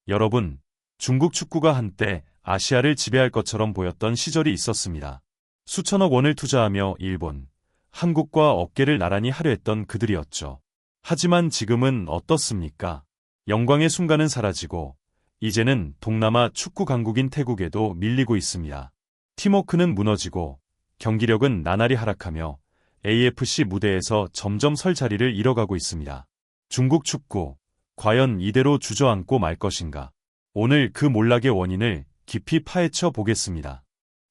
여러분, 중국 축구가 한때 아시아를 지배할 것처럼 보였던 시절이 있었습니다. 수천억 원을 투자하며 일본, 한국과 어깨를 나란히 하려 했던 그들이었죠. 하지만 지금은 어떻습니까? 영광의 순간은 사라지고 이제는 동남아 축구 강국인 태국에도 밀리고 있습니다. 팀워크는 무너지고 경기력은 나날이 하락하며 AFC 무대에서 점점 설 자리를 잃어가고 있습니다. 중국 축구, 과연 이대로 주저앉고 말 것인가? 오늘 그 몰락의 원인을 깊이 파헤쳐 보겠습니다.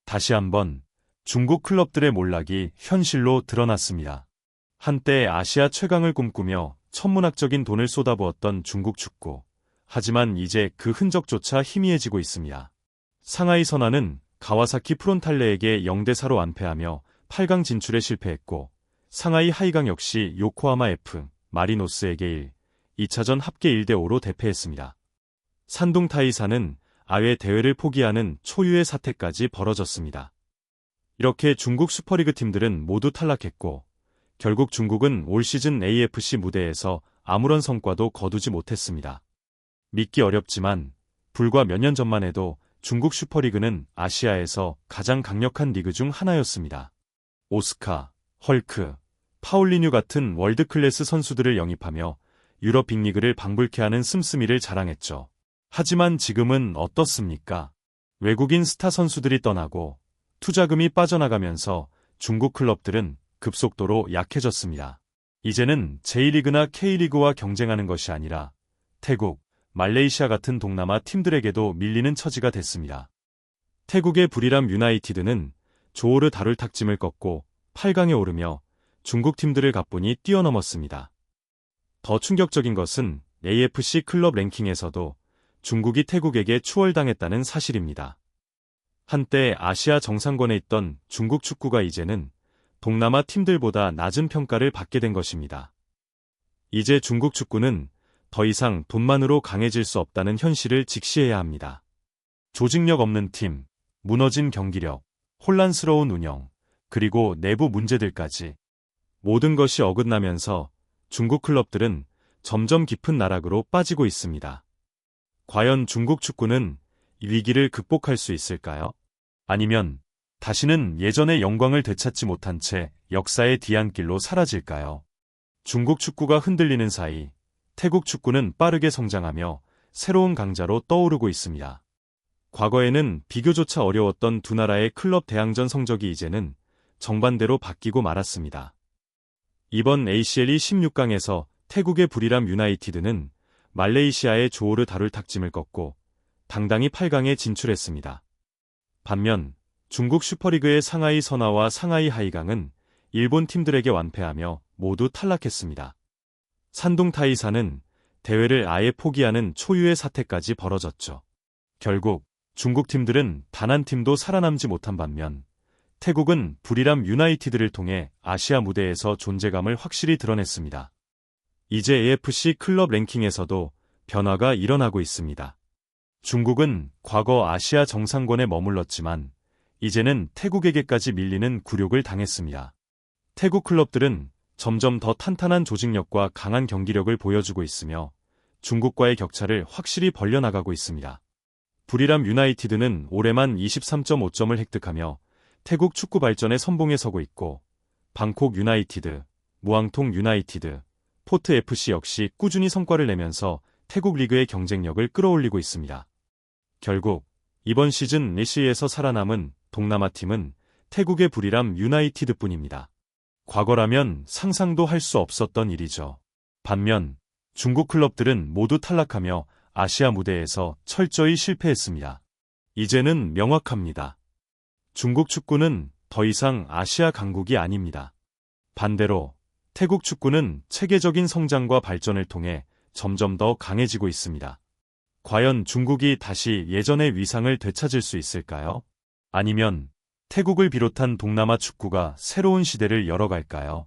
다시 한번 중국 클럽들의 몰락이 현실로 드러났습니다. 한때 아시아 최강을 꿈꾸며 천문학적인 돈을 쏟아부었던 중국 축구. 하지만 이제 그 흔적조차 희미해지고 있습니다. 상하이 선화는 가와사키 프론탈레에게 0대4로 완패하며 8강 진출에 실패했고, 상하이 하이강 역시 요코하마 F, 마리노스에게 2차전 합계 1대5로 대패했습니다. 산둥 타이사는 아예 대회를 포기하는 초유의 사태까지 벌어졌습니다. 이렇게 중국 슈퍼리그 팀들은 모두 탈락했고, 결국 중국은 올 시즌 AFC 무대에서 아무런 성과도 거두지 못했습니다. 믿기 어렵지만 불과 몇 년 전만 해도 중국 슈퍼리그는 아시아에서 가장 강력한 리그 중 하나였습니다. 오스카, 헐크, 파울리뉴 같은 월드클래스 선수들을 영입하며 유럽 빅리그를 방불케 하는 씀씀이를 자랑했죠. 하지만 지금은 어떻습니까? 외국인 스타 선수들이 떠나고 투자금이 빠져나가면서 중국 클럽들은 급속도로 약해졌습니다. 이제는 J리그나 K리그와 경쟁하는 것이 아니라 태국, 말레이시아 같은 동남아 팀들에게도 밀리는 처지가 됐습니다. 태국의 부리람 유나이티드는 조호르 다룰 탁짐을 꺾고 8강에 오르며 중국 팀들을 가뿐히 뛰어넘었습니다. 더 충격적인 것은 AFC 클럽 랭킹에서도 중국이 태국에게 추월당했다는 사실입니다. 한때 아시아 정상권에 있던 중국 축구가 이제는 동남아 팀들보다 낮은 평가를 받게 된 것입니다. 이제 중국 축구는 더 이상 돈만으로 강해질 수 없다는 현실을 직시해야 합니다. 조직력 없는 팀, 무너진 경기력, 혼란스러운 운영, 그리고 내부 문제들까지 모든 것이 어긋나면서 중국 클럽들은 점점 깊은 나락으로 빠지고 있습니다. 과연 중국 축구는 이 위기를 극복할 수 있을까요? 아니면 다시는 예전의 영광을 되찾지 못한 채 역사의 뒤안길로 사라질까요? 중국 축구가 흔들리는 사이 태국 축구는 빠르게 성장하며 새로운 강자로 떠오르고 있습니다. 과거에는 비교조차 어려웠던 두 나라의 클럽 대항전 성적이 이제는 정반대로 바뀌고 말았습니다. 이번 ACL 16강에서 태국의 부리람 유나이티드는 말레이시아의 조호르 다룰 탁짐을 꺾고 당당히 8강에 진출했습니다. 반면 중국 슈퍼리그의 상하이 선화와 상하이 하이강은 일본 팀들에게 완패하며 모두 탈락했습니다. 산둥 타이사는 대회를 아예 포기하는 초유의 사태까지 벌어졌죠. 결국 중국 팀들은 단 한 팀도 살아남지 못한 반면 태국은 부리람 유나이티드를 통해 아시아 무대에서 존재감을 확실히 드러냈습니다. 이제 AFC 클럽 랭킹에서도 변화가 일어나고 있습니다. 중국은 과거 아시아 정상권에 머물렀지만 이제는 태국에게까지 밀리는 굴욕을 당했습니다. 태국 클럽들은 점점 더 탄탄한 조직력과 강한 경기력을 보여주고 있으며 중국과의 격차를 확실히 벌려나가고 있습니다. 부리람 유나이티드는 올해만 23.5점을 획득하며 태국 축구 발전의 선봉에 서고 있고 방콕 유나이티드, 무앙통 유나이티드, 포트 FC 역시 꾸준히 성과를 내면서 태국 리그의 경쟁력을 끌어올리고 있습니다. 결국 이번 시즌 ACL에서 살아남은 동남아 팀은 태국의 부리람 유나이티드뿐입니다. 과거라면 상상도 할 수 없었던 일이죠. 반면 중국 클럽들은 모두 탈락하며 아시아 무대에서 철저히 실패했습니다. 이제는 명확합니다. 중국 축구는 더 이상 아시아 강국이 아닙니다. 반대로 태국 축구는 체계적인 성장과 발전을 통해 점점 더 강해지고 있습니다. 과연 중국이 다시 예전의 위상을 되찾을 수 있을까요? 아니면 태국을 비롯한 동남아 축구가 새로운 시대를 열어갈까요?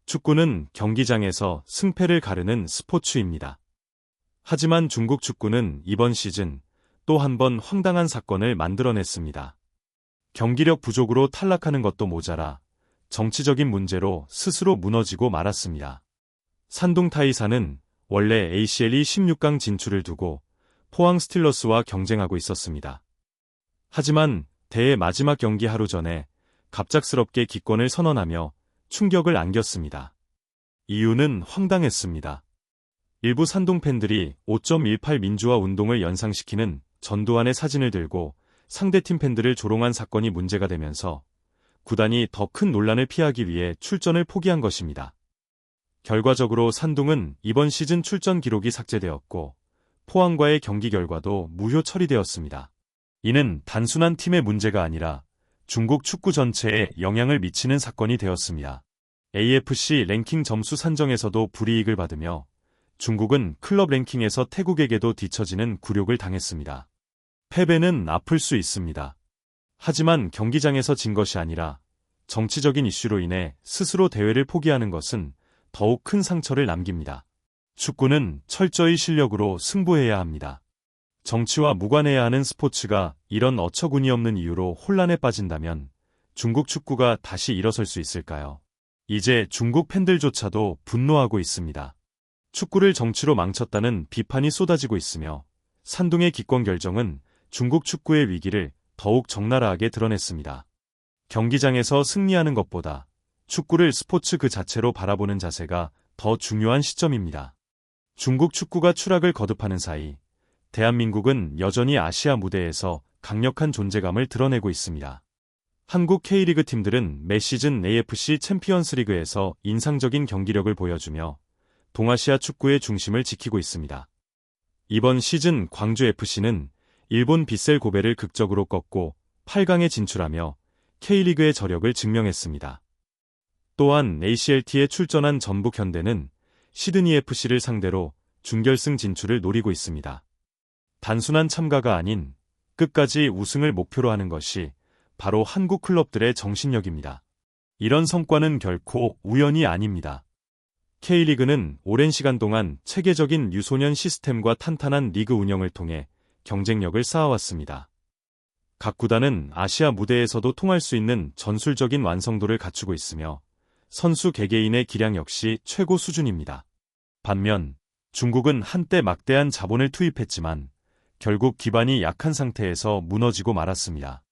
축구는 경기장에서 승패를 가르는 스포츠입니다. 하지만 중국 축구는 이번 시즌 또 한 번 황당한 사건을 만들어냈습니다. 경기력 부족으로 탈락하는 것도 모자라 정치적인 문제로 스스로 무너지고 말았습니다. 산둥 타이사는 원래 ACL 16강 진출을 두고 포항 스틸러스와 경쟁하고 있었습니다. 하지만 대회 마지막 경기 하루 전에 갑작스럽게 기권을 선언하며 충격을 안겼습니다. 이유는 황당했습니다. 일부 산동 팬들이 5.18 민주화 운동을 연상시키는 전두환의 사진을 들고 상대팀 팬들을 조롱한 사건이 문제가 되면서 구단이 더 큰 논란을 피하기 위해 출전을 포기한 것입니다. 결과적으로 산둥은 이번 시즌 출전 기록이 삭제되었고 포항과의 경기 결과도 무효 처리되었습니다. 이는 단순한 팀의 문제가 아니라 중국 축구 전체에 영향을 미치는 사건이 되었습니다. AFC 랭킹 점수 산정에서도 불이익을 받으며 중국은 클럽 랭킹에서 태국에게도 뒤처지는 굴욕을 당했습니다. 패배는 아플 수 있습니다. 하지만 경기장에서 진 것이 아니라 정치적인 이슈로 인해 스스로 대회를 포기하는 것은 더욱 큰 상처를 남깁니다. 축구는 철저히 실력으로 승부해야 합니다. 정치와 무관해야 하는 스포츠가 이런 어처구니없는 이유로 혼란에 빠진다면 중국 축구가 다시 일어설 수 있을까요? 이제 중국 팬들조차도 분노하고 있습니다. 축구를 정치로 망쳤다는 비판이 쏟아지고 있으며 산둥의 기권 결정은 중국 축구의 위기를 더욱 적나라하게 드러냈습니다. 경기장에서 승리하는 것보다 축구를 스포츠 그 자체로 바라보는 자세가 더 중요한 시점입니다. 중국 축구가 추락을 거듭하는 사이 대한민국은 여전히 아시아 무대에서 강력한 존재감을 드러내고 있습니다. 한국 K리그 팀들은 매 시즌 AFC 챔피언스 리그에서 인상적인 경기력을 보여주며 동아시아 축구의 중심을 지키고 있습니다. 이번 시즌 광주FC는 일본 빗셀 고베를 극적으로 꺾고 8강에 진출하며 K리그의 저력을 증명했습니다. 또한 ACLT에 출전한 전북 현대는 시드니FC를 상대로 준결승 진출을 노리고 있습니다. 단순한 참가가 아닌 끝까지 우승을 목표로 하는 것이 바로 한국 클럽들의 정신력입니다. 이런 성과는 결코 우연이 아닙니다. K리그는 오랜 시간 동안 체계적인 유소년 시스템과 탄탄한 리그 운영을 통해 경쟁력을 쌓아왔습니다. 각 구단은 아시아 무대에서도 통할 수 있는 전술적인 완성도를 갖추고 있으며 선수 개개인의 기량 역시 최고 수준입니다. 반면 중국은 한때 막대한 자본을 투입했지만 결국 기반이 약한 상태에서 무너지고 말았습니다.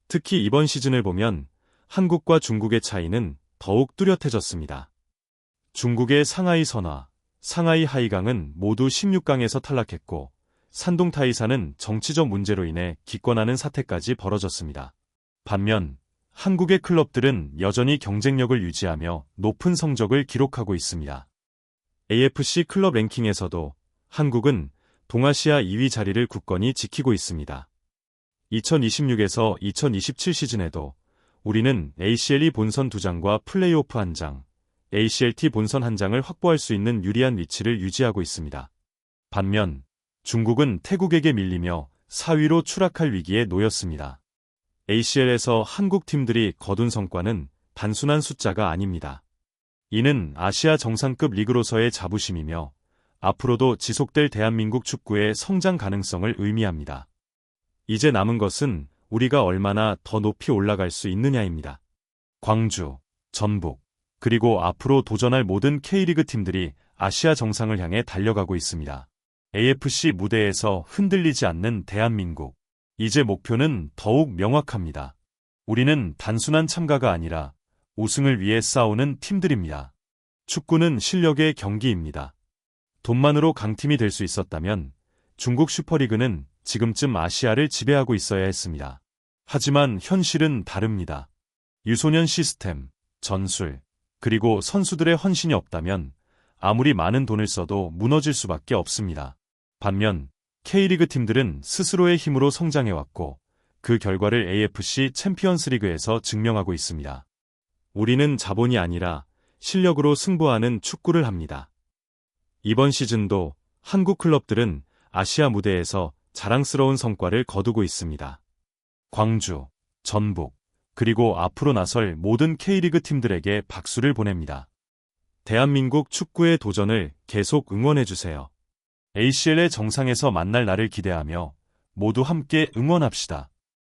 특히 이번 시즌을 보면 한국과 중국의 차이는 더욱 뚜렷해졌습니다. 중국의 상하이 선화, 상하이 하이강은 모두 16강에서 탈락했고 산동 타이사는 정치적 문제로 인해 기권하는 사태까지 벌어졌습니다. 반면 한국의 클럽들은 여전히 경쟁력을 유지하며 높은 성적을 기록하고 있습니다. AFC 클럽 랭킹에서도 한국은 동아시아 2위 자리를 굳건히 지키고 있습니다. 2026에서 2027 시즌에도 우리는 ACLE 본선 2장과 플레이오프 1장, ACLT 본선 1장을 확보할 수 있는 유리한 위치를 유지하고 있습니다. 반면 중국은 태국에게 밀리며 4위로 추락할 위기에 놓였습니다. ACL에서 한국 팀들이 거둔 성과는 단순한 숫자가 아닙니다. 이는 아시아 정상급 리그로서의 자부심이며 앞으로도 지속될 대한민국 축구의 성장 가능성을 의미합니다. 이제 남은 것은 우리가 얼마나 더 높이 올라갈 수 있느냐입니다. 광주, 전북, 그리고 앞으로 도전할 모든 K리그 팀들이 아시아 정상을 향해 달려가고 있습니다. AFC 무대에서 흔들리지 않는 대한민국. 이제 목표는 더욱 명확합니다. 우리는 단순한 참가가 아니라 우승을 위해 싸우는 팀들입니다. 축구는 실력의 경기입니다. 돈만으로 강팀이 될 수 있었다면 중국 슈퍼리그는 지금쯤 아시아를 지배하고 있어야 했습니다. 하지만 현실은 다릅니다. 유소년 시스템, 전술, 그리고 선수들의 헌신이 없다면 아무리 많은 돈을 써도 무너질 수밖에 없습니다. 반면 K리그 팀들은 스스로의 힘으로 성장해왔고 그 결과를 AFC 챔피언스 리그에서 증명하고 있습니다. 우리는 자본이 아니라 실력으로 승부하는 축구를 합니다. 이번 시즌도 한국 클럽들은 아시아 무대에서 자랑스러운 성과를 거두고 있습니다. 광주, 전북, 그리고 앞으로 나설 모든 K리그 팀들에게 박수를 보냅니다. 대한민국 축구의 도전을 계속 응원해주세요. ACL의 정상에서 만날 날을 기대하며 모두 함께 응원합시다.